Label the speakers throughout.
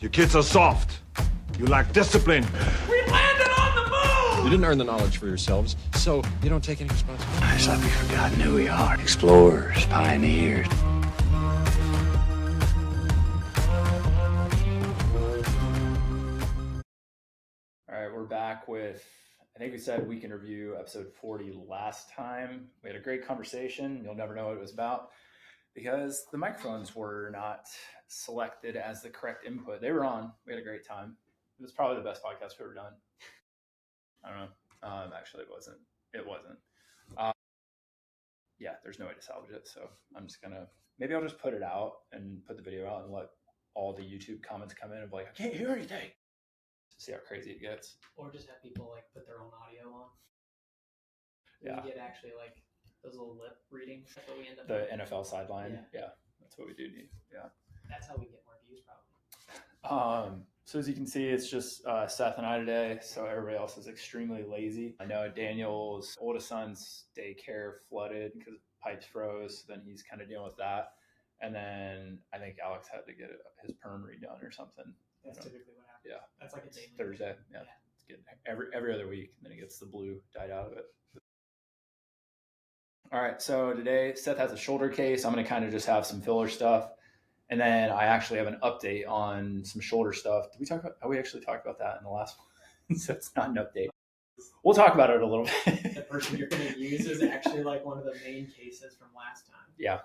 Speaker 1: You kids are soft. You lack discipline.
Speaker 2: We landed on the moon!
Speaker 3: You didn't earn the knowledge for yourselves, so you don't take any responsibility.
Speaker 4: It's like we've forgotten who we are. Explorers, pioneers.
Speaker 2: All right, we're back with, I think we said week in review, episode 40 last time. We had a great conversation. You'll never know what it was about because the microphones were not selected as the correct input. They were on. We had a great time. It was probably the best podcast we've ever done. I don't know. Actually, it wasn't. It wasn't. Yeah, there's no way to salvage it. So I'm just going to, maybe I'll just put it out and put the video out and let all the YouTube comments come in of like, I can't hear anything. See how crazy it gets.
Speaker 5: Or just have people like put their own audio on.
Speaker 2: Yeah.
Speaker 5: We get actually like those little lip readings. That's what we end up
Speaker 2: The
Speaker 5: doing.
Speaker 2: NFL sideline. Yeah. That's what we do need. Yeah.
Speaker 5: That's how we get more views probably.
Speaker 2: So as you can see, it's just Seth and I today. So everybody else is extremely lazy. I know Daniel's oldest son's daycare flooded because pipes froze. So then he's kind of dealing with that. And then I think Alex had to get his perm redone or something.
Speaker 5: That's typically what happens.
Speaker 2: Yeah.
Speaker 5: That's like a daily
Speaker 2: Thursday. Yeah. It's getting every other week. And then it gets the blue dyed out of it. All right. So today Seth has a shoulder case. I'm going to kind of just have some filler stuff. And then I actually have an update on some shoulder stuff. Did we talk about, we actually talked about that in the last one. So it's not an update. We'll talk about it a little bit.
Speaker 5: The person you're going to use is actually like one of the main cases from last time.
Speaker 2: Yeah.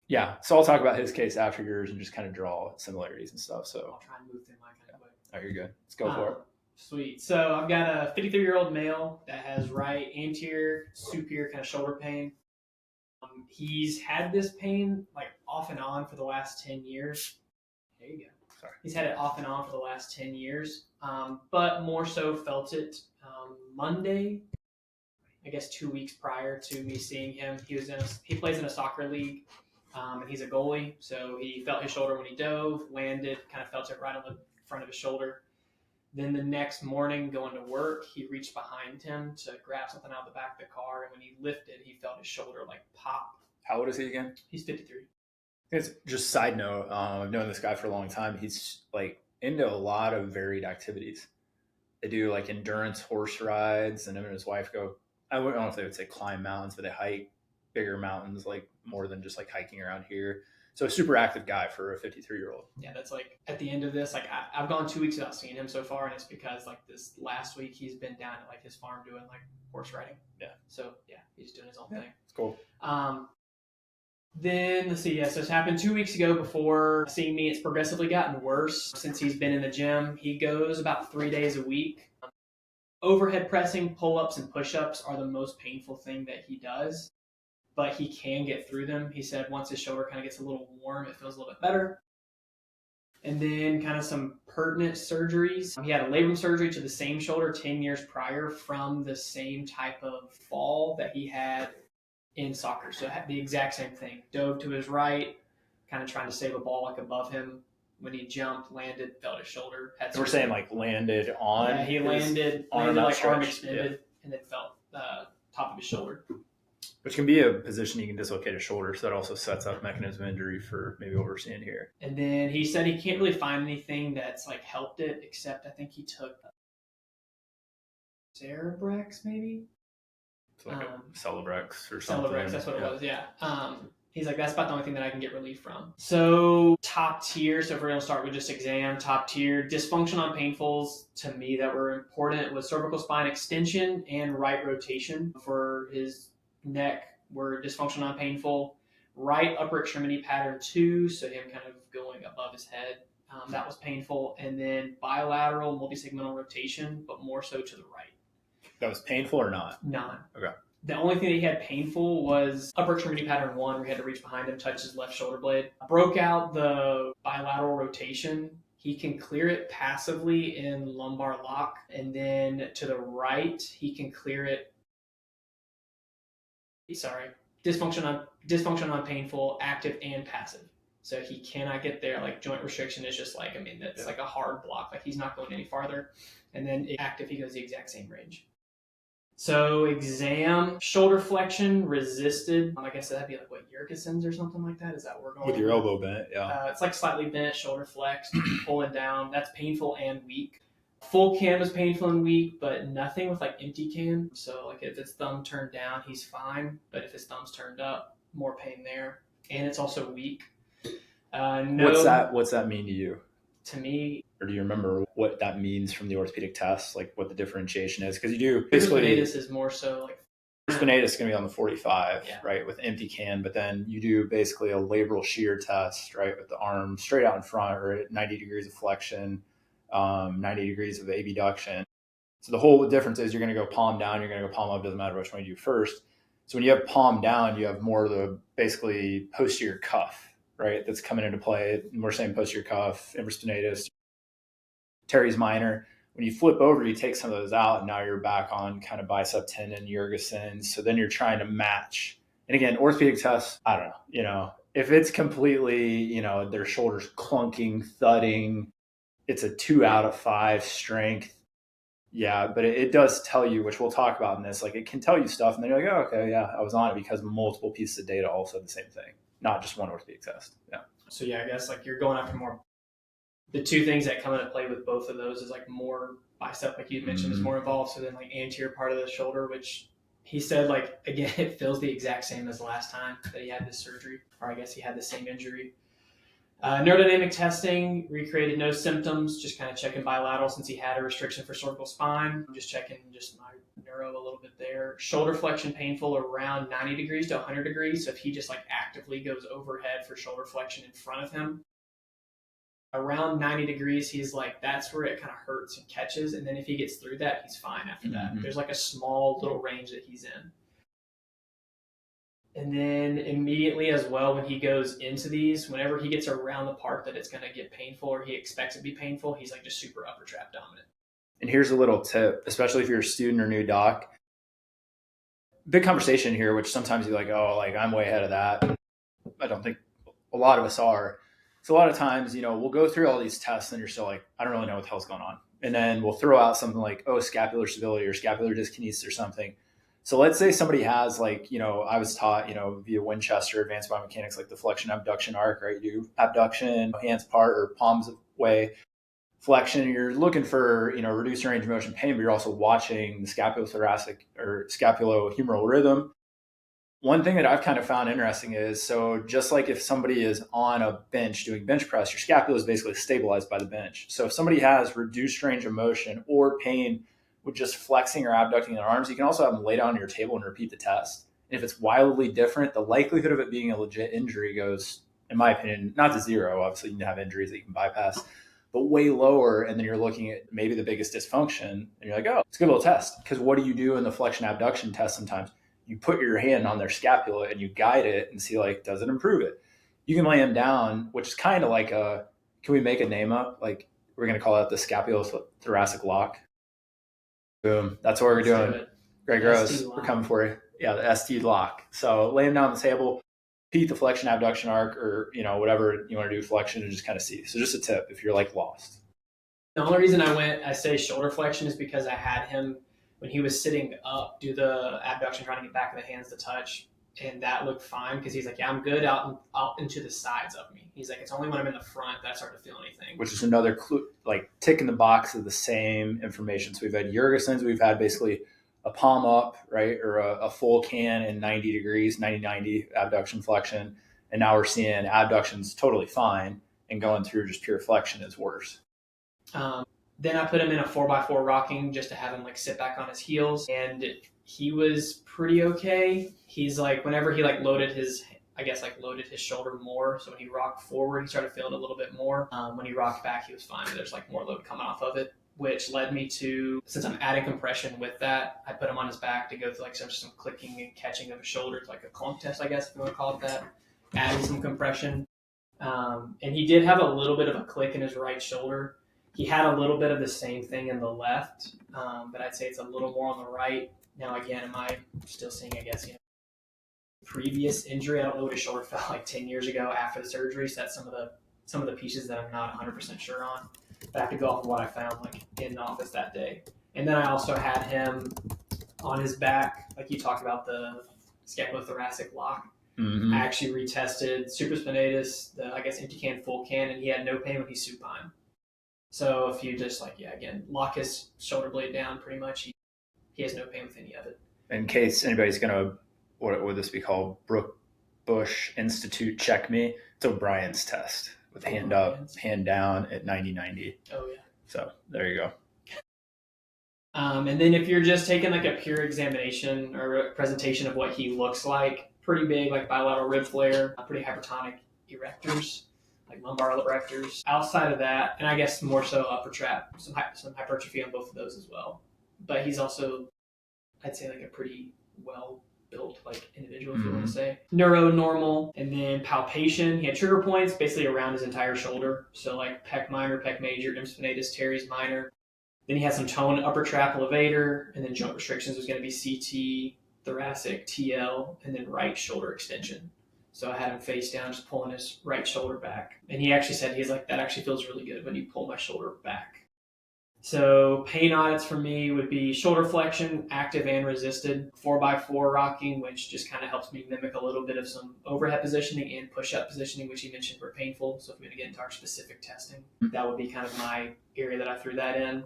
Speaker 2: Yeah. So I'll talk about his case after yours and just kind of draw similarities and stuff. So
Speaker 5: I'll try and move through mine kind of quick.
Speaker 2: Oh, you're good. Let's go for it.
Speaker 5: Sweet. So I've got a 53-year-old male that has right anterior, superior kind of shoulder pain. He's had this pain like off and on for the last 10 years. There you go.
Speaker 2: Sorry.
Speaker 5: He's had it off and on for the last 10 years, but more so felt it Monday, I guess 2 weeks prior to me seeing him. He plays in a soccer league, and he's a goalie. So he felt his shoulder when he dove, landed, kind of felt it right on the front of his shoulder. Then the next morning going to work, he reached behind him to grab something out of the back of the car. And when he lifted, he felt his shoulder like pop.
Speaker 2: How old is he again?
Speaker 5: He's 53.
Speaker 2: It's just side note. I've known this guy for a long time. He's like into a lot of varied activities. They do like endurance horse rides, and him and his wife go, I don't know if they would say climb mountains, but they hike bigger mountains, like more than just like hiking around here. So a super active guy for a 53-year-old.
Speaker 5: Yeah, that's like at the end of this, like I've gone 2 weeks without seeing him so far, and it's because like this last week he's been down at like his farm doing like horse riding.
Speaker 2: Yeah.
Speaker 5: So yeah, he's doing his own thing.
Speaker 2: It's cool.
Speaker 5: Then let's see. Yeah, so it's happened 2 weeks ago. Before seeing me, it's progressively gotten worse since he's been in the gym. He goes about 3 days a week. Overhead pressing, pull-ups, and push-ups are the most painful thing that he does. But he can get through them. He said once his shoulder kind of gets a little warm, it feels a little bit better. And then kind of some pertinent surgeries. He had a labrum surgery to the same shoulder 10 years prior from the same type of fall that he had in soccer. So the exact same thing. Dove to his right, kind of trying to save a ball like above him. When he jumped, landed, felt his shoulder.
Speaker 2: So we're saying like landed on.
Speaker 5: Yeah, he landed like arm extended, and then felt top of his shoulder.
Speaker 2: Which can be a position you can dislocate a shoulder, so that also sets up mechanism of injury for maybe what we're seeing here.
Speaker 5: And then he said he can't really find anything that's like helped it, except I think he took Cerebrex maybe?
Speaker 2: It's like a Celebrex or something.
Speaker 5: Celebrex, that's what it was, yeah. He's like, that's about the only thing that I can get relief from. So top tier, so if we're going to start with just exam, top tier, dysfunction on painfuls to me that were important was cervical spine extension and right rotation. For his neck were dysfunction on painful. Right upper extremity pattern 2, so him kind of going above his head. That was painful. And then bilateral multisegmental rotation, but more so to the right.
Speaker 2: That was painful or not?
Speaker 5: None.
Speaker 2: Okay.
Speaker 5: The only thing that he had painful was upper extremity pattern 1, where he had to reach behind him, touch his left shoulder blade. Broke out the bilateral rotation. He can clear it passively in lumbar lock. And then to the right, he can clear it. Dysfunction on painful, active and passive. So he cannot get there. Like joint restriction is just like, that's like a hard block. Like he's not going any farther. And then active, he goes the exact same range. So exam, shoulder flexion resisted. I guess that'd be like what, Yerkeson's or something like that? Is that what we're going
Speaker 2: With your elbow bent, yeah.
Speaker 5: It's like slightly bent, shoulder flexed, pulling down. That's painful and weak. Full cam is painful and weak, but nothing with like empty cam. So like if his thumb turned down, he's fine. But if his thumb's turned up, more pain there. And it's also weak. No,
Speaker 2: What's that mean to you?
Speaker 5: To me,
Speaker 2: Or do you remember what that means from the orthopedic test, like what the differentiation is? Because you do basically,
Speaker 5: spinatus is more so like
Speaker 2: spinatus is going to be on the 45,
Speaker 5: Yeah.
Speaker 2: right, with empty can, but then you do basically a labral shear test, right, with the arm straight out in front or at 90 degrees of flexion, 90 degrees of abduction. So the whole difference is you're going to go palm down, you're going to go palm up, doesn't matter which one you do first. So when you have palm down, you have more of the basically posterior cuff, right, that's coming into play. And we're saying posterior cuff, infraspinatus, teres minor. When you flip over, you take some of those out, and now you're back on kind of bicep tendon, Yerkeson's. So then you're trying to match. And again, orthopedic tests, I don't know, if it's completely, their shoulders clunking, thudding, it's a 2 out of 5 strength. Yeah, but it does tell you, which we'll talk about in this, like it can tell you stuff, and then you're like, oh, okay, yeah, I was on it because multiple pieces of data all said the same thing, not just one orthopedic test. Yeah.
Speaker 5: So yeah, I guess like you're going after more. The two things that come into play with both of those is like more bicep, like you mentioned, is more involved. So then like anterior part of the shoulder, which he said like, again, it feels the exact same as the last time that he had this surgery, or I guess he had the same injury. Neurodynamic testing recreated no symptoms, just kind of checking bilateral since he had a restriction for cervical spine. Just checking just my neuro a little bit there. Shoulder flexion painful around 90 degrees to 100 degrees. So if he just like actively goes overhead for shoulder flexion in front of him, around 90 degrees, he's like, that's where it kind of hurts and catches. And then if he gets through that, he's fine after that. There's like a small little range that he's in. And then immediately as well, when he goes into these, whenever he gets around the part that it's going to get painful or he expects it to be painful, he's like just super upper trap dominant.
Speaker 2: And here's a little tip, especially if you're a student or new doc. Big conversation here, which sometimes you're like, oh, like I'm way ahead of that. I don't think a lot of us are. So a lot of times, we'll go through all these tests and you're still like, I don't really know what the hell's going on. And then we'll throw out something like, oh, scapular stability or scapular dyskinesis or something. So let's say somebody has like, I was taught, via Winchester advanced biomechanics, like the flexion abduction arc, right? You do abduction, hands apart or palms away, flexion. You're looking for, reduced range of motion pain, but you're also watching the scapulothoracic or scapulohumeral rhythm. One thing that I've kind of found interesting is, so just like if somebody is on a bench doing bench press, your scapula is basically stabilized by the bench. So if somebody has reduced range of motion or pain with just flexing or abducting their arms, you can also have them lay down on your table and repeat the test. And if it's wildly different, the likelihood of it being a legit injury goes, in my opinion, not to zero. Obviously, you can have injuries that you can bypass, but way lower. And then you're looking at maybe the biggest dysfunction, and you're like, oh, it's a good little test. Because what do you do in the flexion abduction test sometimes? You put your hand on their scapula and you guide it and see, like, does it improve it? You can lay them down, which is kind of like can we make a name up? Like, we're going to call that the scapulothoracic lock. Boom. That's what we're doing. Greg Rose, we're coming for you. Yeah, the ST lock. So lay them down on the table, repeat the flexion abduction arc or, whatever you want to do flexion and just kind of see. So just a tip if you're like lost.
Speaker 5: The only reason I say shoulder flexion is because I had him, when he was sitting up, do the abduction, trying to get back of the hands to touch. And that looked fine because he's like, yeah, I'm good out into the sides of me. He's like, it's only when I'm in the front that I start to feel anything.
Speaker 2: Which is another clue, like tick in the box of the same information. So we've had Yerkeson's, we've had basically a palm up, right? Or a full can in 90 degrees, 90 abduction flexion. And now we're seeing abductions totally fine and going through just pure flexion is worse.
Speaker 5: Then I put him in a 4x4 rocking just to have him like sit back on his heels, and he was pretty okay. He's like, whenever he like loaded his shoulder more, so when he rocked forward, he started feeling a little bit more. When he rocked back, he was fine. But there's like more load coming off of it, which led me to, since I'm adding compression with that, I put him on his back to go through like some clicking and catching of his shoulder. It's like a clunk test, I guess, if you want to call it that. Adding some compression. And he did have a little bit of a click in his right shoulder. He had a little bit of the same thing in the left, but I'd say it's a little more on the right. Now, again, am I still seeing, I guess, previous injury? I don't know what his shoulder felt like 10 years ago after the surgery, so that's some of the pieces that I'm not 100% sure on. But I have to go off of what I found like in the office that day. And then I also had him on his back, like you talked about the scapulothoracic lock.
Speaker 2: Mm-hmm.
Speaker 5: I actually retested supraspinatus, the empty can, full can, and he had no pain when he supine. So if you just lock his shoulder blade down, pretty much he has no pain with any of it.
Speaker 2: In case anybody's gonna, what would this be called? Brooke Bush Institute Check Me. It's O'Brien's test with hand up, hand down at 90-90.
Speaker 5: Oh yeah.
Speaker 2: So there you go.
Speaker 5: And then if you're just taking like a pure examination or a presentation of what he looks like, pretty big, like bilateral rib flare, pretty hypertonic erectors, like lumbar erectors. Outside of that, and I guess more so upper trap, some hypertrophy on both of those as well. But he's also, I'd say, like a pretty well-built like individual, if you want to say. Neuro normal, and then palpation. He had trigger points basically around his entire shoulder. So like pec minor, pec major, demystified, teres minor. Then he had some tone upper trap levator, and then joint restrictions was going to be CT, thoracic, TL, and then right shoulder extension. So I had him face down, just pulling his right shoulder back. And he actually said, he's like, that actually feels really good when you pull my shoulder back. So pain audits for me would be shoulder flexion, active and resisted, 4x4 rocking, which just kind of helps me mimic a little bit of some overhead positioning and push-up positioning, which he mentioned were painful. So if we're going to get into our specific testing, that would be kind of my area that I threw that in.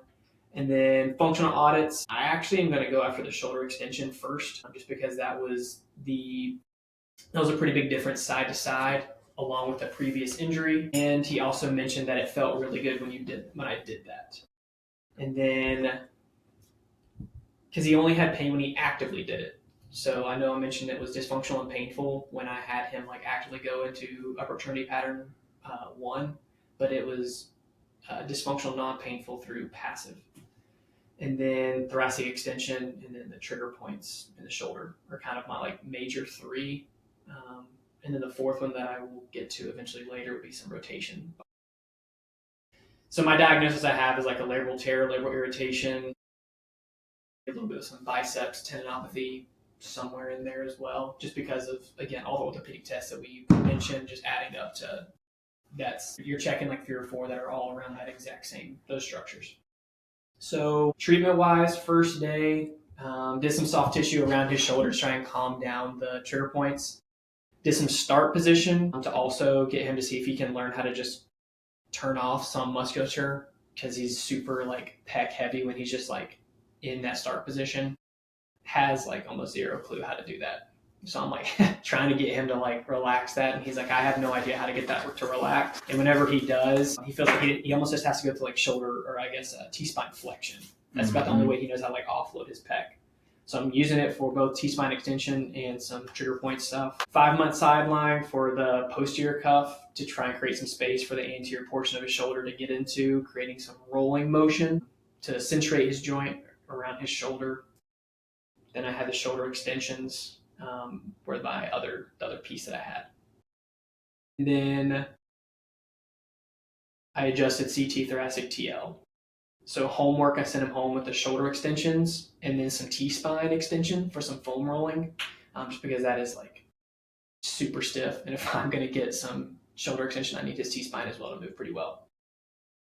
Speaker 5: And then functional audits, I actually am going to go after the shoulder extension first, just because that was a pretty big difference side to side, along with the previous injury. And he also mentioned that it felt really good when I did that. And then, because he only had pain when he actively did it. So I know I mentioned it was dysfunctional and painful when I had him like actively go into upper extremity pattern 1, but it was dysfunctional, non-painful through passive. And then thoracic extension, and then the trigger points in the shoulder are kind of my like major 3. And then the 4th one that I will get to eventually later would be some rotation. So my diagnosis I have is like a labral tear, labral irritation, a little bit of some biceps tendinopathy somewhere in there as well, just because of, again, all the orthopedic tests that we mentioned, just adding up to you're checking like 3 or 4 that are all around that exact same, those structures. So treatment-wise, first day, did some soft tissue around his shoulder to try and calm down the trigger points. Did some start position to also get him to see if he can learn how to just turn off some musculature, because he's super like pec heavy when he's just like in that start position. Has like almost zero clue how to do that. So I'm like trying to get him to like relax that, and he's like, I have no idea how to get that to relax. And whenever he does, he feels like he almost just has to go to like shoulder, or I guess T-spine flexion. That's about the only way he knows how to like offload his pec. So I'm using it for both T-spine extension and some trigger point stuff. 5-month sideline for the posterior cuff to try and create some space for the anterior portion of his shoulder to get into, creating some rolling motion to accentuate his joint around his shoulder. Then I had the shoulder extensions were the other piece that I had. And then I adjusted CT, thoracic, TL. So homework, I sent him home with the shoulder extensions and then some T-spine extension for some foam rolling, just because that is like super stiff. And if I'm going to get some shoulder extension, I need his T-spine as well to move pretty well.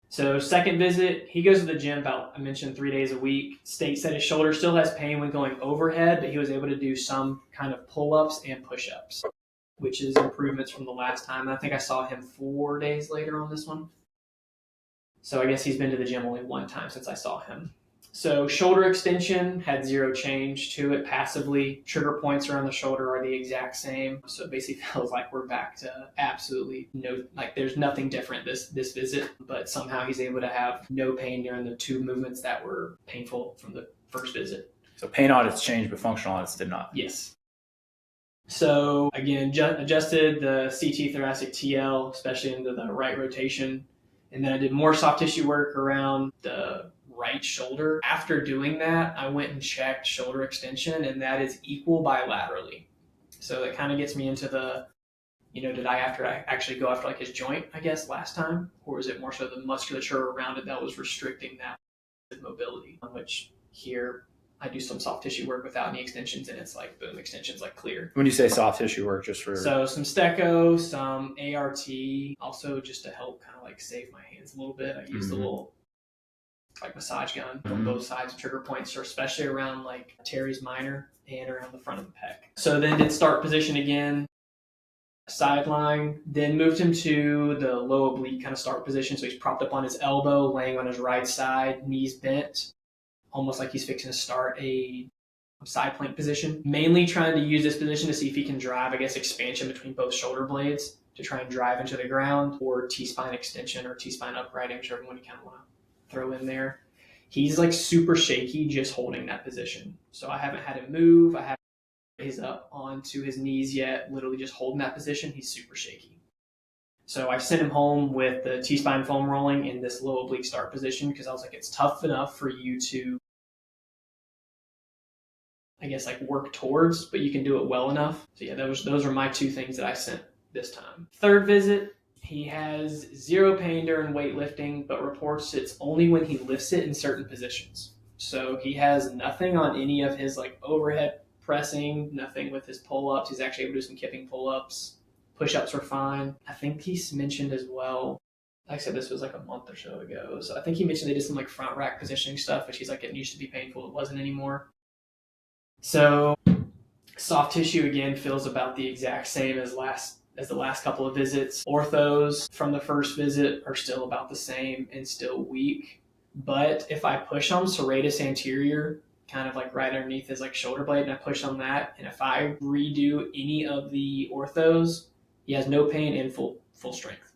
Speaker 5: So second visit, he goes to the gym about, I mentioned, 3 days a week. States that his shoulder still has pain when going overhead, but he was able to do some kind of pull-ups and push-ups, which is improvements from the last time. I think I saw him 4 days later on this one. So I guess he's been to the gym only 1 time since I saw him. So shoulder extension had 0 change to it passively. Trigger points around the shoulder are the exact same. So it basically feels like we're back to absolutely no, like there's nothing different this visit, but somehow he's able to have no pain during the 2 movements that were painful from the first visit.
Speaker 2: So pain audits changed, but functional audits did not.
Speaker 5: Yes. So again, adjusted the CT, thoracic, TL, especially into the right rotation. And then I did more soft tissue work around the right shoulder. After doing that, I went and checked shoulder extension, and that is equal bilaterally. So that kind of gets me into the, did I actually go after like his joint, I guess, last time? Or is it more so the musculature around it that was restricting that mobility? Which here, I do some soft tissue work without any extensions, and it's like, boom, extensions like clear.
Speaker 2: When you say soft tissue work, just for...
Speaker 5: So some Stecco, some ART, also just to help kind of like save my hands a little bit. I used a little like massage gun on both sides of trigger points, or especially around like teres minor and around the front of the pec. So then did start position again, sideline, then moved him to the low oblique kind of start position. So he's propped up on his elbow, laying on his right side, knees bent, almost like he's fixing to start a side plank position. Mainly trying to use this position to see if he can drive, I guess, expansion between both shoulder blades to try and drive into the ground, or T-spine extension or T-spine uprighting, whichever one you kind of want to throw in there. He's like super shaky just holding that position. So I haven't had him move. I haven't raised up onto his knees yet, literally just holding that position. He's super shaky. So I sent him home with the T-spine foam rolling in this low oblique start position, because I was like, it's tough enough for you to, I guess, like work towards, but you can do it well enough. So yeah, those are my two things that I sent this time. Third visit, he has zero pain during weightlifting, but reports it's only when he lifts it in certain positions. So he has nothing on any of his like overhead pressing, nothing with his pull-ups. He's actually able to do some kipping pull-ups. Push-ups were fine. I think he's mentioned as well, like I said, this was like a month or so ago. So I think he mentioned they did some like front rack positioning stuff, which he's like, it used to be painful. It wasn't anymore. So soft tissue again feels about the exact same as the last couple of visits. Orthos from the first visit are still about the same and still weak. But if I push on serratus anterior, kind of like right underneath his like shoulder blade, and I push on that, and if I redo any of the orthos, he has no pain and full strength.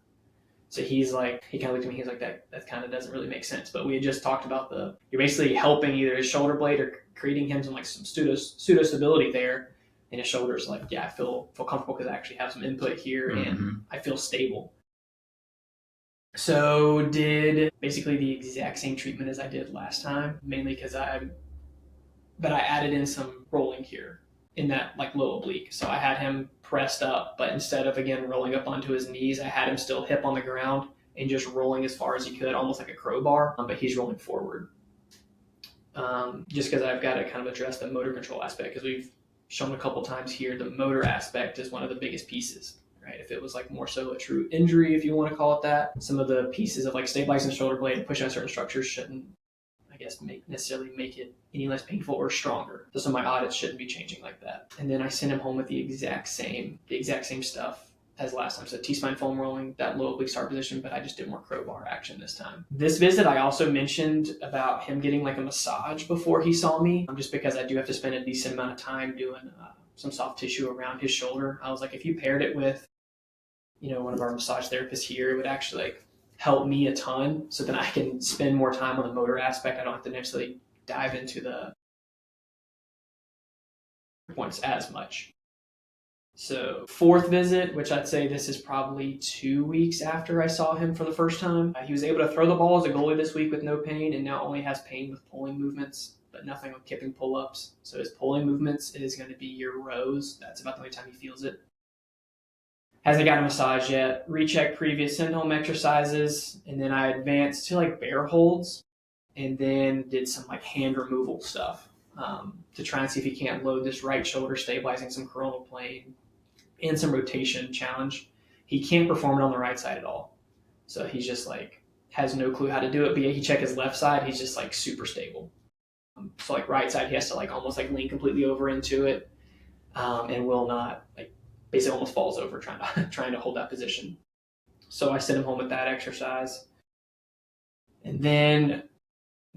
Speaker 5: So he's like, he kind of looked at me, he's like, that kind of doesn't really make sense. But we had just talked about you're basically helping either his shoulder blade or creating him some like some pseudo stability there. And his shoulders, like, yeah, I feel comfortable because I actually have some input here and I feel stable. So did basically the exact same treatment as I did last time, mainly because I added in some rolling here in that like low oblique. So I had him pressed up, but instead of again rolling up onto his knees, I had him still hip on the ground and just rolling as far as he could, almost like a crowbar, but he's rolling forward. Just because I've got to kind of address the motor control aspect, because we've shown a couple times here, the motor aspect is one of the biggest pieces, right? If it was like more so a true injury, if you want to call it that, some of the pieces of like stabilizing the shoulder blade and pushing on certain structures shouldn't, I guess, necessarily make it any less painful or stronger. So some of my audits shouldn't be changing like that. And then I sent him home with the exact same stuff as last time. So T-spine foam rolling, that low oblique start position, but I just did more crowbar action this time. This visit, I also mentioned about him getting like a massage before he saw me, just because I do have to spend a decent amount of time doing some soft tissue around his shoulder. I was like, if you paired it with, one of our massage therapists here, it would actually like help me a ton, so then I can spend more time on the motor aspect. I don't have to necessarily dive into the points as much. So fourth visit, which I'd say this is probably 2 weeks after I saw him for the first time. He was able to throw the ball as a goalie this week with no pain, and now only has pain with pulling movements, but nothing with kipping pull-ups. So his pulling movements is going to be your rows. That's about the only time he feels it. Hasn't got a massage yet. Recheck previous send-home exercises, and then I advanced to like bear holds, and then did some like hand removal stuff to try and see if he can't load this right shoulder, stabilizing some coronal plane and some rotation challenge. He can't perform it on the right side at all. So he's just like, has no clue how to do it. But yeah, he check his left side, he's just like super stable. So like right side, he has to like almost like lean completely over into it, and will not, like basically almost falls over trying to hold that position. So I sent him home with that exercise. And then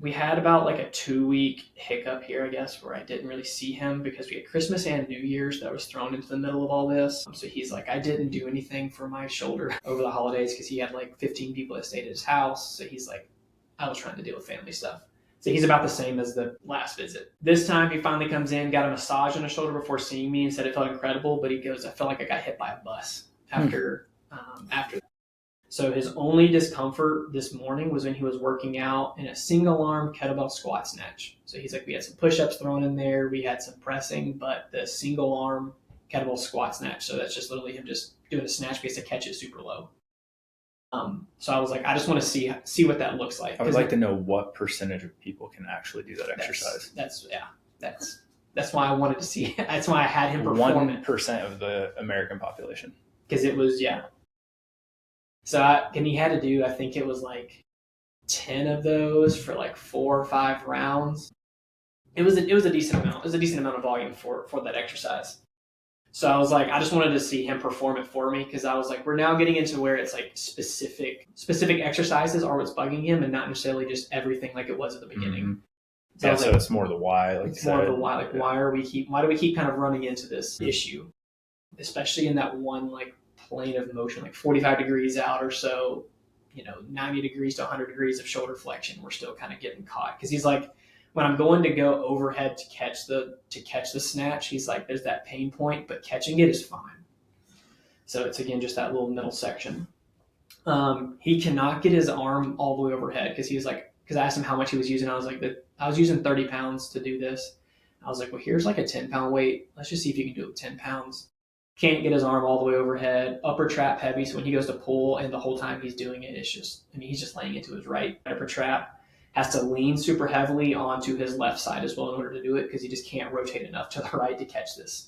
Speaker 5: we had about like a 2-week hiccup here, I guess, where I didn't really see him because we had Christmas and New Year's that was thrown into the middle of all this. So he's like, I didn't do anything for my shoulder over the holidays because he had like 15 people that stayed at his house. So he's like, I was trying to deal with family stuff. So he's about the same as the last visit. This time he finally comes in, got a massage on his shoulder before seeing me and said it felt incredible, but he goes, I felt like I got hit by a bus after that. So his only discomfort this morning was when he was working out in a single arm kettlebell squat snatch. So he's like, we had some push-ups thrown in there, we had some pressing, but the single arm kettlebell squat snatch. So that's just literally him just doing a snatch base to catch it super low. So I was like, I just want to see what that looks like.
Speaker 2: I would like to know what percentage of people can actually do that exercise.
Speaker 5: That's why I wanted to see. That's why I had him perform
Speaker 2: 1% of the American population.
Speaker 5: Because it was, yeah. So and he had to do, I think it was like 10 of those for like 4 or 5 rounds. It was a decent amount. It was a decent amount of volume for that exercise. So I was like, I just wanted to see him perform it for me, because I was like, we're now getting into where it's like specific exercises are what's bugging him, and not necessarily just everything like it was at the beginning.
Speaker 2: Mm-hmm. So it's more the why. Like
Speaker 5: it's more of the why. Like, why do we keep kind of running into this issue, especially in that one like plane of motion, like 45 degrees out or so, 90 degrees to 100 degrees of shoulder flexion. We're still kind of getting caught, because he's like, when I'm going to go overhead to catch the snatch, he's like, there's that pain point, but catching it is fine. So it's, again, just that little middle section. He cannot get his arm all the way overhead, because I asked him how much he was using. I was like, I was using 30 pounds to do this. I was like, well, here's like a 10-pound weight. Let's just see if you can do it with 10 pounds. Can't get his arm all the way overhead. Upper trap heavy. So when he goes to pull, and the whole time he's doing it, he's just laying into his right upper trap. Has to lean super heavily onto his left side as well in order to do it, because he just can't rotate enough to the right to catch this.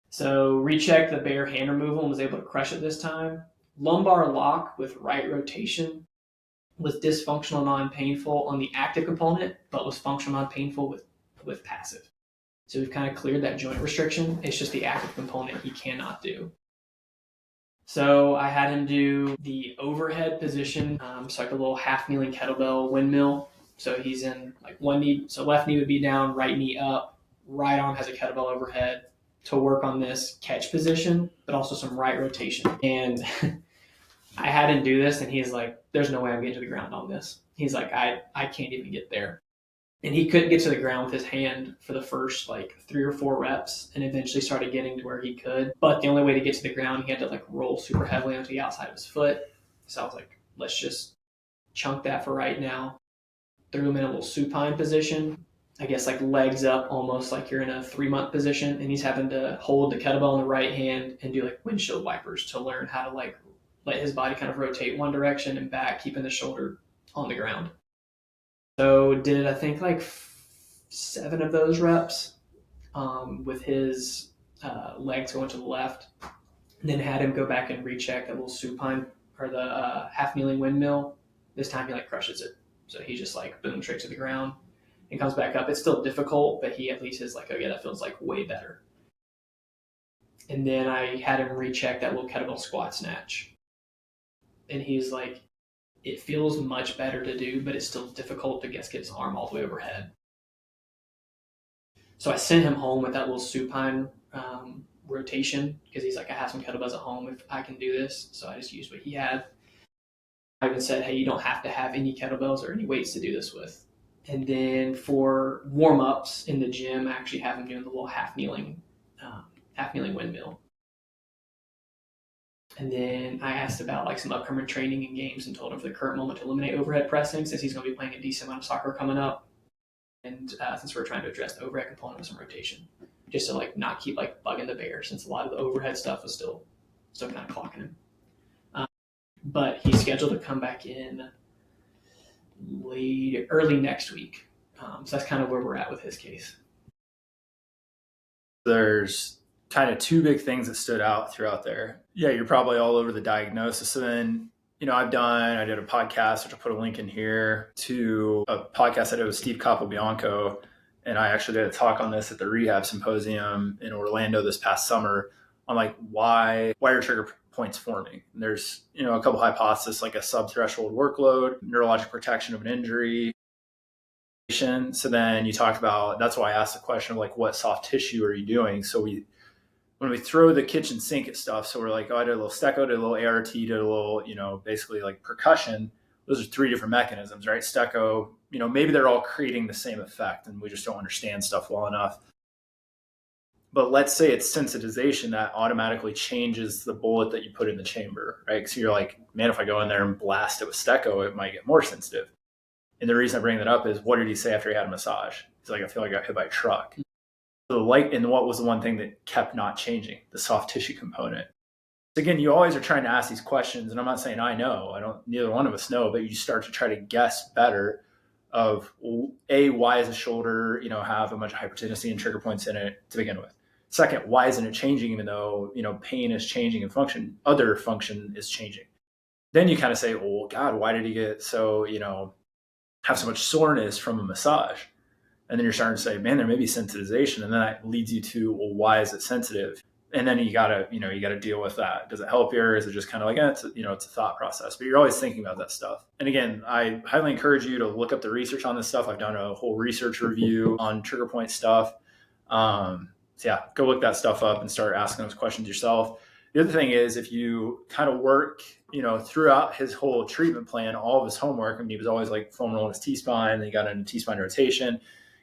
Speaker 5: So rechecked the bear hand removal and was able to crush it this time. Lumbar lock with right rotation was dysfunctional, non-painful on the active component, but was functional, non-painful with passive. So we've kind of cleared that joint restriction. It's just the active component he cannot do. So I had him do the overhead position, so like a little half kneeling kettlebell windmill. So he's in like one knee, so left knee would be down, right knee up, right arm has a kettlebell overhead to work on this catch position, but also some right rotation. And I had him do this, and he's like, there's no way I'm getting to the ground on this. He's like, I can't even get there. And he couldn't get to the ground with his hand for the first like 3 or 4 reps, and eventually started getting to where he could. But the only way to get to the ground, he had to like roll super heavily onto the outside of his foot. So I was like, let's just chunk that for right now. Threw him in a little supine position. I guess like legs up, almost like you're in a 3-month position, and he's having to hold the kettlebell in the right hand and do like windshield wipers to learn how to like let his body kind of rotate one direction and back, keeping the shoulder on the ground. So did, I think, like 7 of those reps with his legs going to the left. And then had him go back and recheck that little supine or the half kneeling windmill. This time he like crushes it. So he just like boom straight to the ground and comes back up. It's still difficult, but he at least is like, oh yeah, that feels like way better. And then I had him recheck that little kettlebell squat snatch. And he's like, it feels much better to do, but it's still difficult to get his arm all the way overhead. So I sent him home with that little supine rotation, because he's like, I have some kettlebells at home if I can do this. So I just used what he had. I even said, hey, you don't have to have any kettlebells or any weights to do this with. And then for warm-ups in the gym, I actually have him doing the little half kneeling windmill. And then I asked about like some upcoming training and games, and told him for the current moment to eliminate overhead pressing, since he's going to be playing a decent amount of soccer coming up. And since we're trying to address the overhead component with some rotation, just to like not keep like bugging the bear, since a lot of the overhead stuff was still kind of clocking him. But he's scheduled to come back in early next week. So that's kind of where we're at with his case.
Speaker 2: There's kind of 2 big things that stood out throughout there. Yeah, you're probably all over the diagnosis. So then, I did a podcast, which I'll put a link in here, to a podcast I did with Steve Capobianco. And I actually did a talk on this at the rehab symposium in Orlando this past summer on like why are trigger points forming. And there's, a couple hypotheses, like a subthreshold workload, neurologic protection of an injury. So then you talked about, that's why I asked the question of like, what soft tissue are you doing? So when we throw the kitchen sink at stuff, so we're like, oh, I did a little stecco, did a little ART, did a little, basically like percussion. Those are 3 different mechanisms, right? Stecco, maybe they're all creating the same effect, and we just don't understand stuff well enough. But let's say it's sensitization that automatically changes the bullet that you put in the chamber, right? So you're like, man, if I go in there and blast it with stecco, it might get more sensitive. And the reason I bring that up is, what did he say after he had a massage? He's like, I feel like I got hit by a truck. So and what was the one thing that kept not changing? The soft tissue component. So again, you always are trying to ask these questions, and I'm not saying I know. Neither one of us know, but you start to try to guess better of, why does the shoulder, have a bunch of hypertension and trigger points in it to begin with? Second, why isn't it changing even though, pain is changing and other function is changing? then you kind of say, well, God, why did he get so, have so much soreness from a massage? And then you're starting to say, man, there may be sensitization. And then that leads you to, well, why is it sensitive? And then you gotta deal with that. Does it help you, or is it just kind of like, it's a thought process? But you're always thinking about that stuff. And again, I highly encourage you to look up the research on this stuff. I've done a whole research review on trigger point stuff. So yeah, go look that stuff up and start asking those questions yourself. The other thing is, if you kind of work, throughout his whole treatment plan, all of his homework, I mean, he was always like foam rolling his T-spine, then he got into T-spine rotation,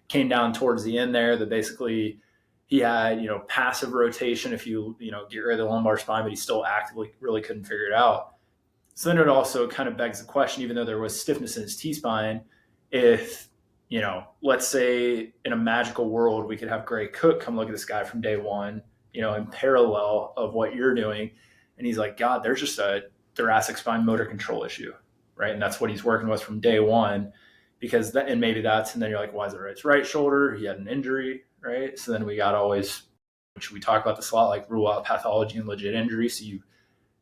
Speaker 2: came down towards the end there that basically he had, passive rotation if you, get rid of the lumbar spine, but he still actively really couldn't figure it out. So then it also kind of begs the question, even though there was stiffness in his T-spine, if, let's say in a magical world, we could have Gray Cook come look at this guy from day one, in parallel of what you're doing. And he's like, God, there's just a thoracic spine motor control issue, right? And that's what he's working with from day one, because that, and maybe that's, and then you're like, why is it his right shoulder? He had an injury, right? So then we got always, which we talk about this a lot, like rule out pathology and legit injury. So you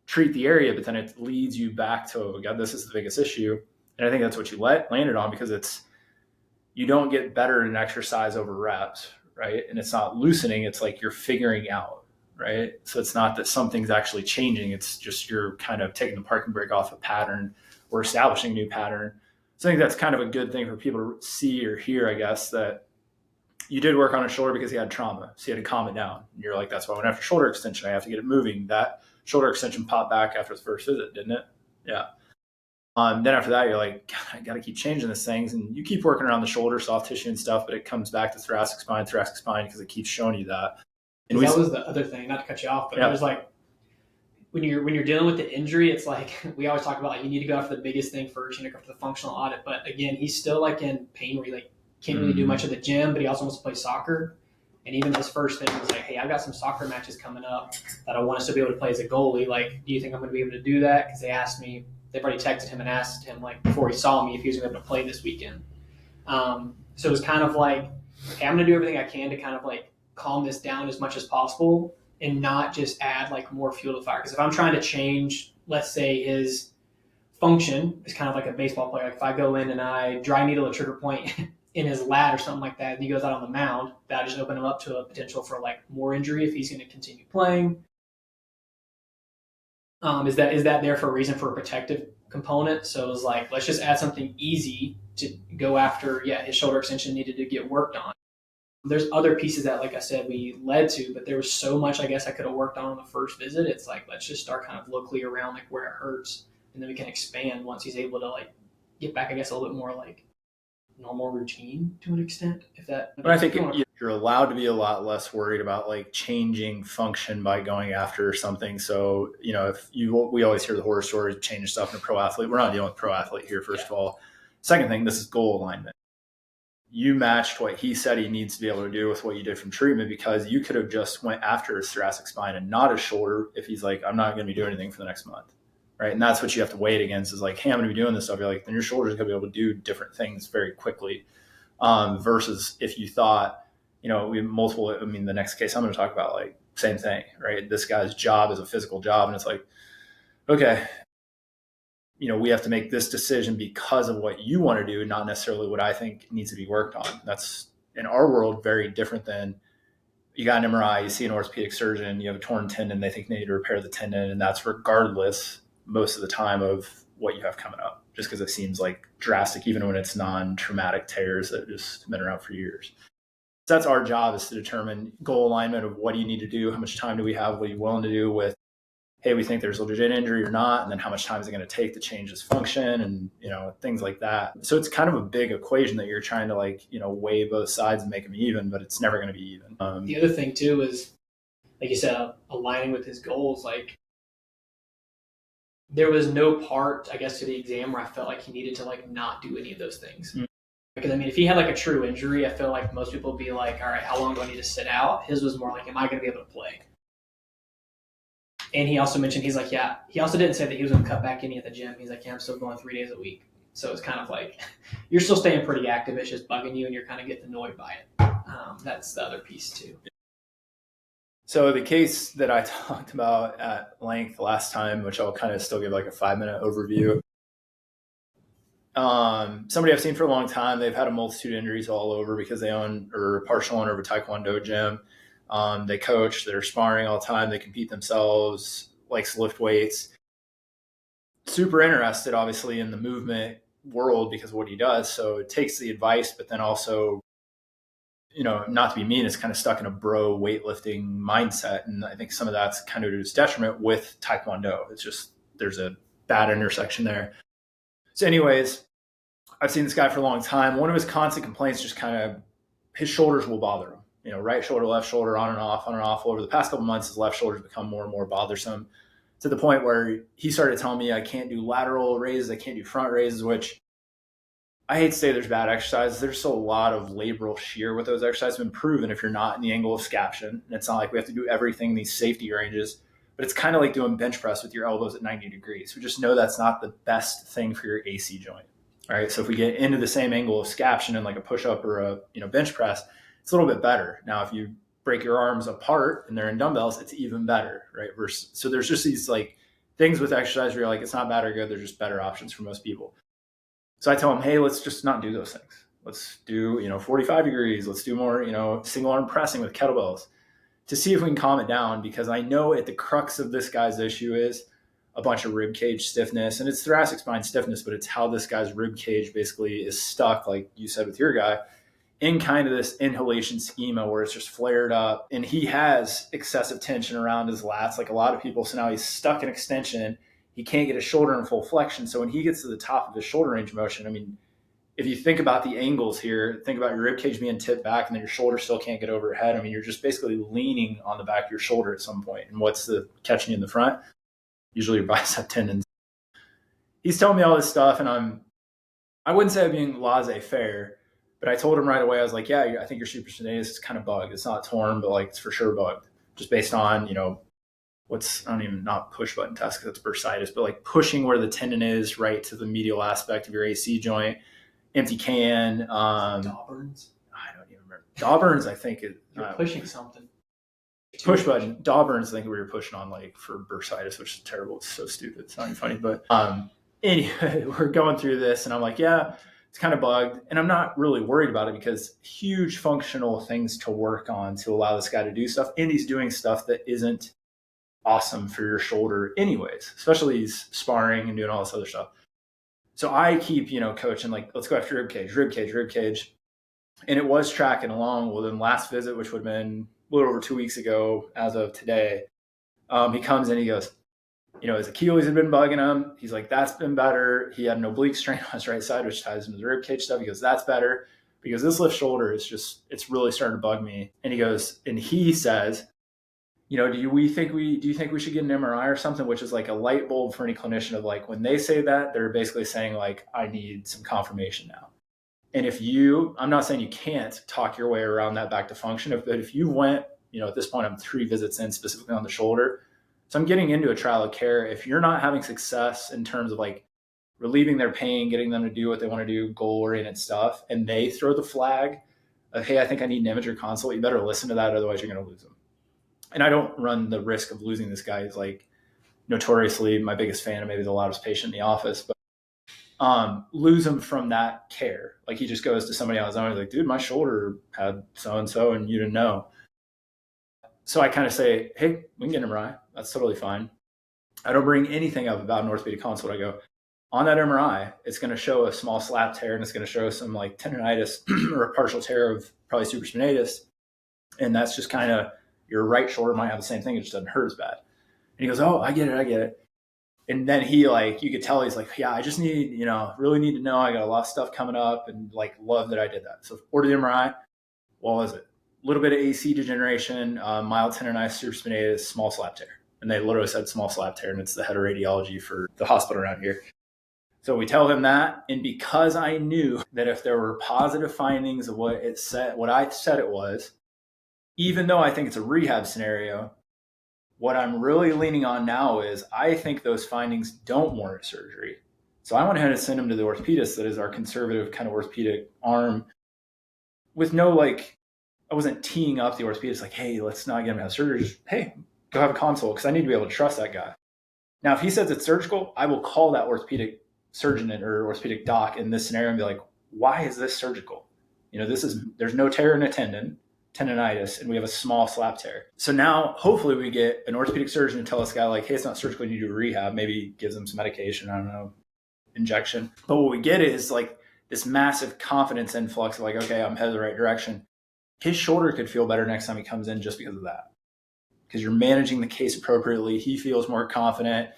Speaker 2: treat the area, but then it leads you back to, oh God, this is the biggest issue. And I think that's what you landed on, because you don't get better in exercise over reps, right? And it's not loosening. It's like you're figuring out, right? So it's not that something's actually changing. It's just you're kind of taking the parking brake off a pattern or establishing a new pattern. So I think that's kind of a good thing for people to see or hear, I guess, that you did work on his shoulder because he had trauma. So you had to calm it down. And you're like, that's why I went after shoulder extension. I have to get it moving. That shoulder extension popped back after the first visit, didn't it? Yeah. Then after that, you're like, God, I got to keep changing these things. And you keep working around the shoulder, soft tissue and stuff, but it comes back to thoracic spine, because it keeps showing you that.
Speaker 5: And that was the other thing, not to cut you off, but it was like, when you're dealing with the injury, it's like, we always talk about, like, you need to go after the biggest thing first, go for the functional audit. But again, he's still like in pain where he like can't really do much of the gym, but he also wants to play soccer. And even his first thing was like, hey, I've got some soccer matches coming up that I want us to be able to play as a goalie. Like, do you think I'm going to be able to do that? Because they've already texted him and asked him, like, before he saw me, if he was going to be able to play this weekend. So it was kind of like, okay, I'm going to do everything I can to kind of like calm this down as much as possible and not just add like more fuel to the fire. Because if I'm trying to change, let's say, his function is kind of like a baseball player. Like if I go in and I dry needle a trigger point in his lat or something like that, and he goes out on the mound, that just open him up to a potential for like more injury if he's going to continue playing. Is that there for a reason, for a protective component? So it was like, let's just add something easy to go after. Yeah, his shoulder extension needed to get worked on. There's other pieces that, like I said, we led to, but there was so much, I guess, I could have worked on the first visit. It's like, let's just start kind of locally around like where it hurts, and then we can expand once he's able to like get back, I guess, a little bit more like normal routine to an extent. If that,
Speaker 2: but I think you're allowed to be a lot less worried about like changing function by going after something. So, we always hear the horror stories of changing stuff in a pro athlete. We're not dealing with pro athlete here, first of all. Second thing, this is goal alignment. You matched what he said he needs to be able to do with what you did from treatment, because you could have just went after his thoracic spine and not his shoulder if he's like, I'm not going to be doing anything for the next month. Right. And that's what you have to weigh it against, is like, hey, I'm going to be doing this stuff. You're like, then your shoulder's going to be able to do different things very quickly. Versus if you thought, we have multiple, the next case I'm going to talk about, like, same thing, right? This guy's job is a physical job. And it's like, okay, we have to make this decision because of what you want to do, not necessarily what I think needs to be worked on. That's, in our world, very different than, you got an MRI, you see an orthopedic surgeon, you have a torn tendon, they think they need to repair the tendon. And that's regardless most of the time of what you have coming up, just because it seems like drastic, even when it's non-traumatic tears that just been around for years. So that's our job, is to determine goal alignment of what do you need to do, how much time do we have, what are you willing to do with, hey, we think there's legit injury or not, and then how much time is it going to take to change this function, and things like that. So it's kind of a big equation that you're trying to like weigh both sides and make them even, but it's never going to be even.
Speaker 5: The other thing too is, like you said, aligning with his goals. Like, there was no part, I guess, to the exam where I felt like he needed to like not do any of those things. Mm-hmm. Because if he had like a true injury, I feel like most people would be like, all right, how long do I need to sit out? His was more like, am I going to be able to play? And he also mentioned, he's like, yeah, he also didn't say that he was going to cut back any at the gym. He's like, yeah, I'm still going 3 days a week. So it's kind of like, you're still staying pretty active. It's just bugging you and you're kind of getting annoyed by it. That's the other piece too.
Speaker 2: So the case that I talked about at length last time, which I'll kind of still give like a 5-minute overview. Somebody I've seen for a long time, they've had a multitude of injuries all over because they own or are partial owner of a Taekwondo gym. They coach, they're sparring all the time, they compete themselves, likes to lift weights. Super interested, obviously, in the movement world because of what he does. So it takes the advice, but then also, not to be mean, it's kind of stuck in a bro weightlifting mindset. And I think some of that's kind of to his detriment with Taekwondo. It's just, there's a bad intersection there. So anyways, I've seen this guy for a long time. One of his constant complaints, just kind of, his shoulders will bother him. Right shoulder, left shoulder, on and off. Over the past couple of months, his left shoulder's become more and more bothersome to the point where he started telling me I can't do lateral raises, I can't do front raises, which I hate to say there's bad exercises. There's still a lot of labral shear with those exercises. It's been proven if you're not in the angle of scaption. And it's not like we have to do everything in these safety ranges, but it's kind of like doing bench press with your elbows at 90 degrees. We just know that's not the best thing for your AC joint. All right. So if we get into the same angle of scaption in like a push-up or a bench press, it's a little bit better. Now, if you break your arms apart and they're in dumbbells, it's even better, right? So there's just these like things with exercise where you're like, it's not bad or good. There's just better options for most people. So I tell them, hey, let's just not do those things. Let's do, 45 degrees. Let's do more, single arm pressing with kettlebells to see if we can calm it down, because I know at the crux of this guy's issue is a bunch of rib cage stiffness, and it's thoracic spine stiffness, but it's how this guy's rib cage basically is stuck, like you said with your guy, in kind of this inhalation schema where it's just flared up, and he has excessive tension around his lats like a lot of people. So now he's stuck in extension. He can't get his shoulder in full flexion. So when he gets to the top of his shoulder range of motion, I mean, if you think about the angles here, think about your rib cage being tipped back and then your shoulder still can't get over your head. I mean, you're just basically leaning on the back of your shoulder at some point. And what's the catching you in the front? Usually your bicep tendons. He's telling me all this stuff, and I wouldn't say I'm being laissez-faire, but I told him right away, I was like, yeah, I think your supraspinatus is kind of bugged. It's not torn, but like it's for sure bugged, just based on, not push button test because it's bursitis, but like pushing where the tendon is right to the medial aspect of your AC joint, empty can.
Speaker 5: Dawburns?
Speaker 2: I don't even remember. Dawburns, I think
Speaker 5: You're pushing something.
Speaker 2: Push button. Dawburns, I think we were pushing on like for bursitis, which is terrible. It's so stupid. It's not even funny, but anyway, we're going through this and I'm like, yeah, it's kind of bugged, and I'm not really worried about it because huge functional things to work on to allow this guy to do stuff. And he's doing stuff that isn't awesome for your shoulder anyways, especially he's sparring and doing all this other stuff. So I keep, coaching, like, let's go after rib cage. And it was tracking along. Well, then last visit, which would have been a little over 2 weeks ago as of today, he comes in, he goes, his Achilles had been bugging him. He's like, that's been better. He had an oblique strain on his right side, which ties into the rib cage stuff. He goes, that's better, because this left shoulder is just, it's really starting to bug me. And he says, do you think we should get an MRI or something? Which is like a light bulb for any clinician of like, when they say that, they're basically saying like, I need some confirmation now. And I'm not saying you can't talk your way around that back to function, but if you went, at this point I'm 3 visits in specifically on the shoulder. So I'm getting into a trial of care. If you're not having success in terms of like relieving their pain, getting them to do what they want to do, goal-oriented stuff, and they throw the flag of, hey, I think I need an image or consult, you better listen to that, otherwise you're going to lose them. And I don't run the risk of losing this guy. He's like notoriously my biggest fan and maybe the loudest patient in the office, but lose him from that care. Like he just goes to somebody on his own. He's like, dude, my shoulder had so-and-so and you didn't know. So I kind of say, hey, we can get an MRI. That's totally fine. I don't bring anything up about an orthopedic consult. I go, on that MRI, it's going to show a small slap tear and it's going to show some like tendonitis or a partial tear of probably supraspinatus. And that's just kind of, your right shoulder might have the same thing. It just doesn't hurt as bad. And he goes, oh, I get it. And then he you could tell he's like, yeah, I just need, really need to know. I got a lot of stuff coming up and like, love that I did that. So order the MRI. What was it? A little bit of AC degeneration, mild tendonitis, supraspinatus, small slap tear. And they literally said small slap tear, and it's the head of radiology for the hospital around here. So we tell him that. And because I knew that if there were positive findings of what I said it was, even though I think it's a rehab scenario, what I'm really leaning on now is I think those findings don't warrant surgery. So I went ahead and sent him to the orthopedist that is our conservative kind of orthopedic arm with no I wasn't teeing up the orthopedist like, hey, let's not get him to have surgery. Just, hey, go have a consult because I need to be able to trust that guy. Now, if he says it's surgical, I will call that orthopedic surgeon or orthopedic doc in this scenario and be like, why is this surgical? There's no tear in a tendonitis, and we have a small slap tear. So now hopefully we get an orthopedic surgeon to tell this guy like, hey, it's not surgical, you need to do rehab, maybe gives him some medication, I don't know, injection. But what we get is like this massive confidence influx of like, okay, I'm headed the right direction. His shoulder could feel better next time he comes in just because of that. Because you're managing the case appropriately. He feels more confident.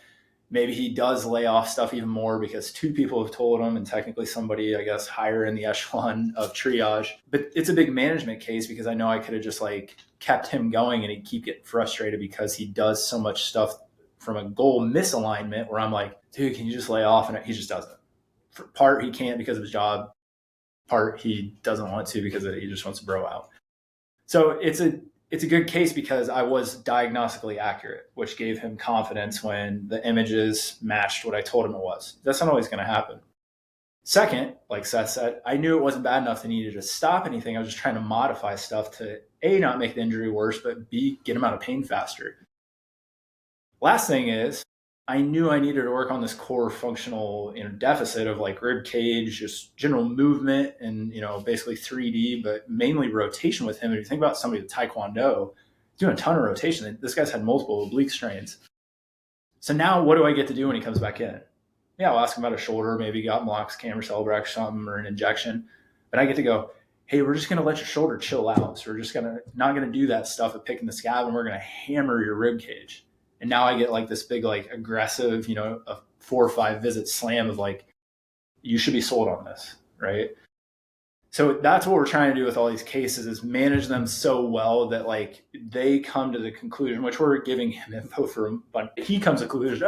Speaker 2: Maybe he does lay off stuff even more because 2 people have told him, and technically somebody, I guess, higher in the echelon of triage. But it's a big management case because I know I could have just like kept him going and he'd keep getting frustrated because he does so much stuff from a goal misalignment where I'm like, dude, can you just lay off? And he just doesn't. For part, he can't because of his job. Part, he doesn't want to because he just wants to bro out. So it's a good case because I was diagnostically accurate, which gave him confidence when the images matched what I told him it was. That's not always going to happen. Second, like Seth said, I knew it wasn't bad enough to need to stop anything. I was just trying to modify stuff to A, not make the injury worse, but B, get him out of pain faster. Last thing is, I knew I needed to work on this core functional deficit of like rib cage, just general movement and, basically 3D, but mainly rotation with him. And if you think about somebody with Taekwondo doing a ton of rotation, this guy's had multiple oblique strains. So now what do I get to do when he comes back in? Yeah, I'll ask him about a shoulder, maybe got blocks, camera cell break or something, or an injection. But I get to go, hey, we're just going to let your shoulder chill out. So we're just not going to do that stuff of picking the scab, and we're going to hammer your rib cage. And now I get like this big, like aggressive, a 4 or 5 visit slam of like, you should be sold on this, right? So that's what we're trying to do with all these cases is manage them so well that like they come to the conclusion, which we're giving him info for, but he comes to the conclusion,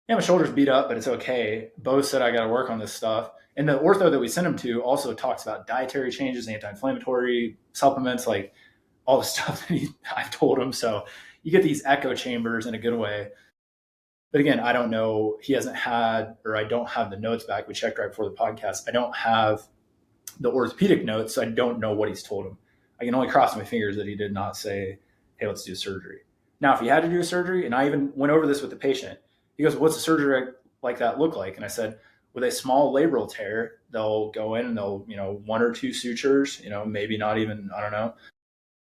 Speaker 2: yeah, my shoulder's beat up, but it's okay. Beau said I got to work on this stuff. And the ortho that we sent him to also talks about dietary changes, anti-inflammatory supplements, like all the stuff that I've told him. So you get these echo chambers in a good way. But again, I don't know. He hasn't had, or I don't have the notes back. We checked right before the podcast. I don't have the orthopedic notes. So I don't know what he's told him. I can only cross my fingers that he did not say, hey, let's do surgery. Now, if he had to do a surgery, and I even went over this with the patient, he goes, what's a surgery like that look like? And I said, with a small labral tear, they'll go in and they'll, 1 or 2 sutures, maybe not even, I don't know,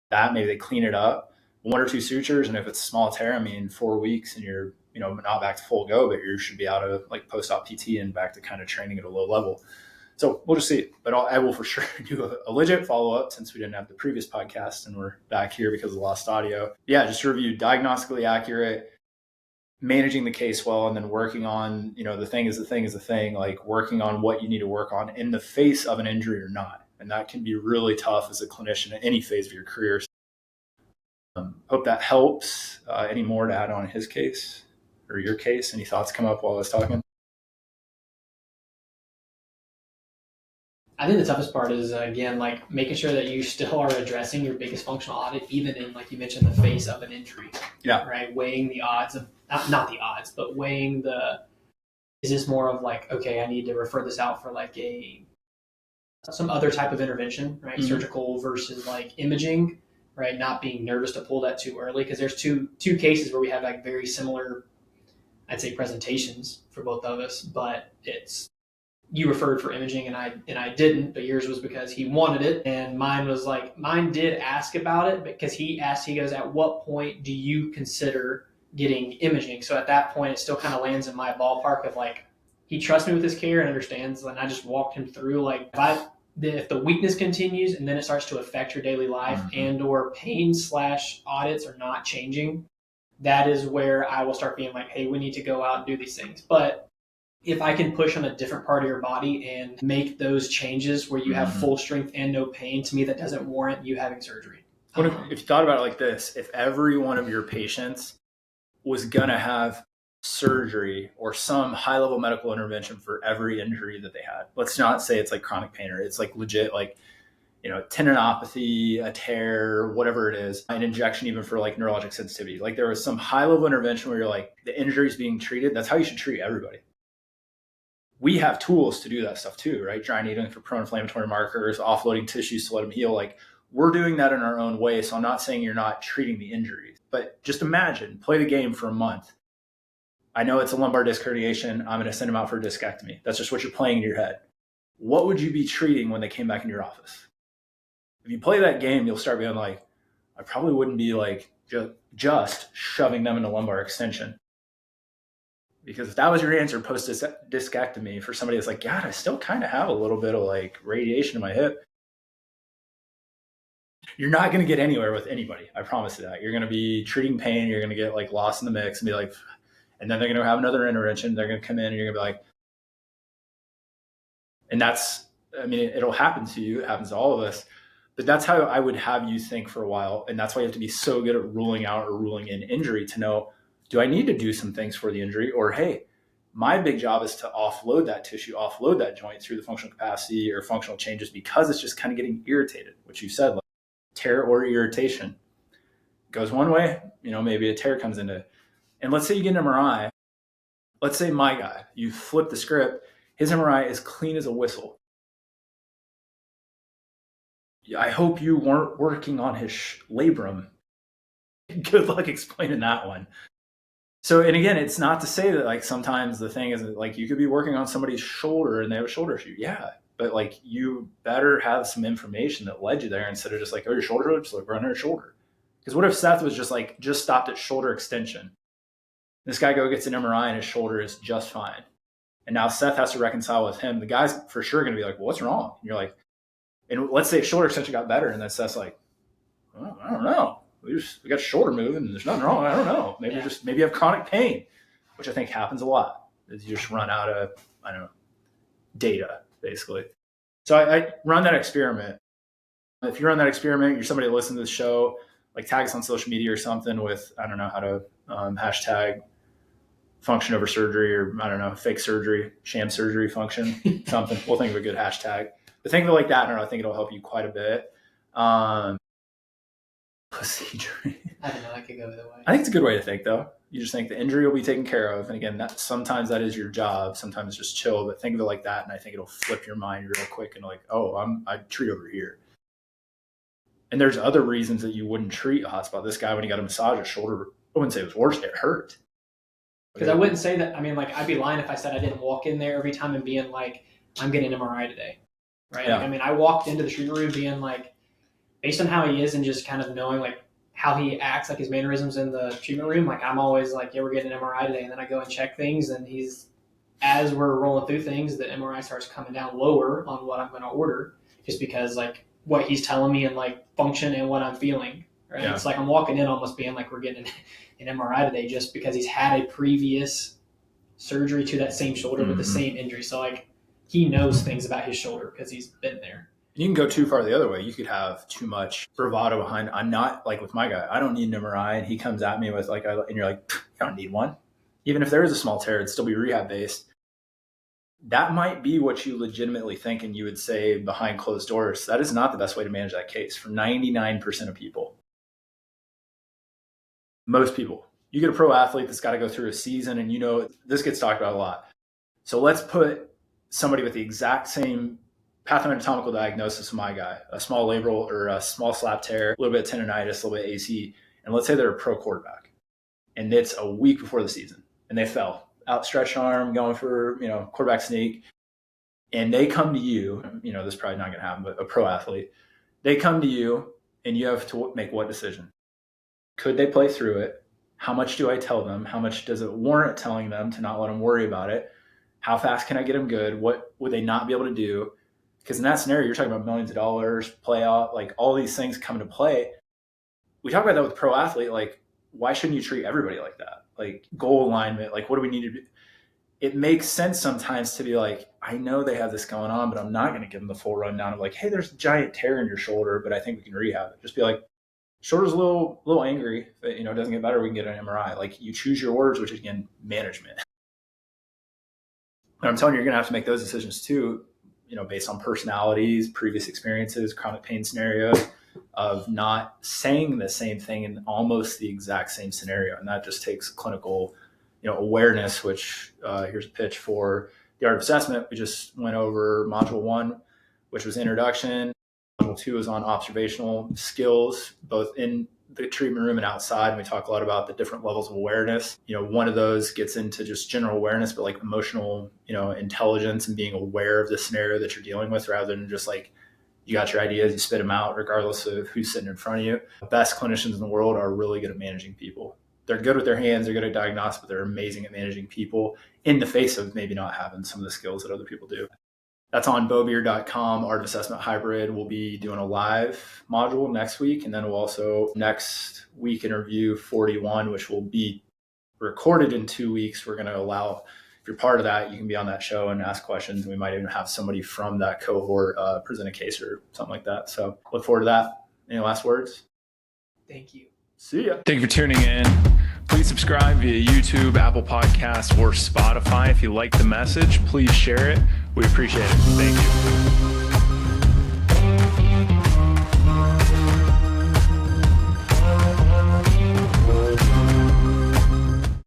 Speaker 2: that maybe they clean it up. 1 or 2 sutures, and if it's a small tear, 4 weeks and you're not back to full go, but you should be out of like post-op PT and back to kind of training at a low level. So we'll just see. But I will for sure do a legit follow-up since we didn't have the previous podcast and we're back here because of lost audio. Yeah, just to review, diagnostically accurate, managing the case well, and then working on, the thing is the thing, like working on what you need to work on in the face of an injury or not. And that can be really tough as a clinician at any phase of your career. Hope that helps. Any more to add on his case or your case? Any thoughts come up while I was talking?
Speaker 5: I think the toughest part is, again, like making sure that you still are addressing your biggest functional audit, even in, like you mentioned, the face of an injury.
Speaker 2: Yeah.
Speaker 5: Right. Weighing the odds of, not the odds, but weighing is this more of like, okay, I need to refer this out for like some other type of intervention, right? Mm-hmm. Surgical versus like imaging. Right, not being nervous to pull that too early, because there's two cases where we have like very similar, I'd say, presentations for both of us, but it's you referred for imaging and I didn't, but yours was because he wanted it, and mine did ask about it because he goes, at what point do you consider getting imaging? So at that point, it still kind of lands in my ballpark of like he trusts me with his care and understands, and I just walked him through like if the weakness continues and then it starts to affect your daily life, mm-hmm. and or pain / audits are not changing, that is where I will start being like, hey, we need to go out and do these things. But if I can push on a different part of your body and make those changes where you have mm-hmm. full strength and no pain, to me, that doesn't warrant you having surgery.
Speaker 2: If you thought about it like this, if every one of your patients was going to have surgery or some high-level medical intervention for every injury that they had. Let's not say it's like chronic pain or it's like legit, like, tendinopathy, a tear, whatever it is, an injection even for like neurologic sensitivity. Like there was some high-level intervention where you're like, the injury is being treated. That's how you should treat everybody. We have tools to do that stuff too, right? Dry needling for pro-inflammatory markers, offloading tissues to let them heal. Like we're doing that in our own way. So I'm not saying you're not treating the injuries, but just imagine, play the game for a month. I know it's a lumbar disc herniation. I'm going to send them out for a discectomy. That's just what you're playing in your head. What would you be treating when they came back in your office? If you play that game, you'll start being like, I probably wouldn't be like just shoving them into lumbar extension. Because if that was your answer post discectomy for somebody that's like, God, I still kind of have a little bit of like radiation in my hip, you're not going to get anywhere with anybody. I promise you that. You're going to be treating pain. You're going to get like lost in the mix and be like, and then they're going to have another intervention. They're going to come in and you're going to be like, and that's, I mean, it'll happen to you. It happens to all of us. But that's how I would have you think for a while. And that's why you have to be so good at ruling out or ruling in injury to know, do I need to do some things for the injury? Or, hey, my big job is to offload that tissue, offload that joint through the functional capacity or functional changes because it's just kind of getting irritated, which you said, like tear or irritation. Goes one way, maybe a tear comes into it. And let's say you get an MRI. Let's say my guy, you flip the script, his MRI is clean as a whistle. I hope you weren't working on his labrum. Good luck explaining that one. So, and again, it's not to say that like sometimes the thing is like you could be working on somebody's shoulder and they have a shoulder issue. Yeah. But like you better have some information that led you there instead of just like, oh, your shoulder hurts, like run your shoulder. Because what if Seth was just stopped at shoulder extension? This guy gets an MRI and his shoulder is just fine. And now Seth has to reconcile with him. The guy's for sure going to be like, well, what's wrong? And you're like, and let's say shoulder extension got better. And then Seth's like, well, I don't know. We got shoulder moving and there's nothing wrong. I don't know. Maybe you have chronic pain, which I think happens a lot. Is you just run out of, data basically. So I run that experiment. If you run that experiment, you're somebody that listens to the show, like tag us on social media or something with, I don't know how to hashtag function over surgery or I don't know, fake surgery, sham surgery function, something. We'll think of a good hashtag. But think of it like that. I think it'll help you quite a bit. Procedure.
Speaker 5: I don't know. I could go either way.
Speaker 2: I think it's a good way to think, though. You just think the injury will be taken care of. And again, sometimes that is your job. Sometimes just chill. But think of it like that. And I think it'll flip your mind real quick and like, oh, I treat over here. And there's other reasons that you wouldn't treat a hot spot. This guy, when he got a massage, his shoulder, I wouldn't say it was worse. It hurt.
Speaker 5: Because I wouldn't say that. I mean, like, I'd be lying if I said I didn't walk in there every time and being like, I'm getting an MRI today. Right?
Speaker 2: Yeah.
Speaker 5: Like, I mean, I walked into the treatment room being like, based on how he is and just kind of knowing like how he acts, like his mannerisms in the treatment room, like I'm always like, yeah, we're getting an MRI today. And then I go and check things and as we're rolling through things, the MRI starts coming down lower on what I'm going to order just because like what he's telling me and like function and what I'm feeling. Right? Yeah. It's like I'm walking in almost being like, we're getting an MRI today just because he's had a previous surgery to that same shoulder with the same injury. So like he knows things about his shoulder because he's been there.
Speaker 2: You can go too far the other way. You could have too much bravado behind. I'm not like with my guy. I don't need an MRI. And he comes at me with like, and you're like, you don't need one. Even if there is a small tear, it'd still be rehab based. That might be what you legitimately think and you would say behind closed doors. That is not the best way to manage that case for 99% of people. Most people. You get a pro athlete that's got to go through a season and this gets talked about a lot. So let's put somebody with the exact same pathoanatomical diagnosis of my guy, a small labral or a small slap tear, a little bit of tendonitis, a little bit of AC, and let's say they're a pro quarterback and it's a week before the season and they fell, outstretched arm, going for, quarterback sneak, and they come to you, this is probably not going to happen, but a pro athlete, they come to you and you have to make what decision? Could they play through it? How much do I tell them? How much does it warrant telling them to not let them worry about it? How fast can I get them good? What would they not be able to do? Because in that scenario, you're talking about millions of dollars, playoff, like all these things come into play. We talk about that with pro athlete. Like, why shouldn't you treat everybody like that? Like goal alignment, like what do we need to do? It makes sense sometimes to be like, I know they have this going on, but I'm not going to give them the full rundown of like, hey, there's a giant tear in your shoulder, but I think we can rehab it. Just be like, shoulder's a little angry, but it doesn't get better. We can get an MRI. Like you choose your words, which is again, management. And I'm telling you, you're going to have to make those decisions too, based on personalities, previous experiences, chronic pain scenarios, of not saying the same thing in almost the exact same scenario. And that just takes clinical, awareness, which here's a pitch for the art of assessment. We just went over module 1, which was introduction. module 2 is on observational skills, both in the treatment room and outside. And we talk a lot about the different levels of awareness. One of those gets into just general awareness, but like emotional, intelligence and being aware of the scenario that you're dealing with, rather than just like, you got your ideas, you spit them out regardless of who's sitting in front of you. The best clinicians in the world are really good at managing people. They're good with their hands, they're good at diagnostics, but they're amazing at managing people in the face of maybe not having some of the skills that other people do. That's on beaubeer.com. Art of Assessment Hybrid. We'll be doing a live module next week. And then we'll also next week interview 41, which will be recorded in 2 weeks. We're going to allow, if you're part of that, you can be on that show and ask questions. We might even have somebody from that cohort present a case or something like that. So look forward to that. Any last words?
Speaker 5: Thank you.
Speaker 2: See ya.
Speaker 6: Thank you for tuning in. Please subscribe via YouTube, Apple Podcasts, or Spotify. If you like the message, please share it. We appreciate it. Thank you.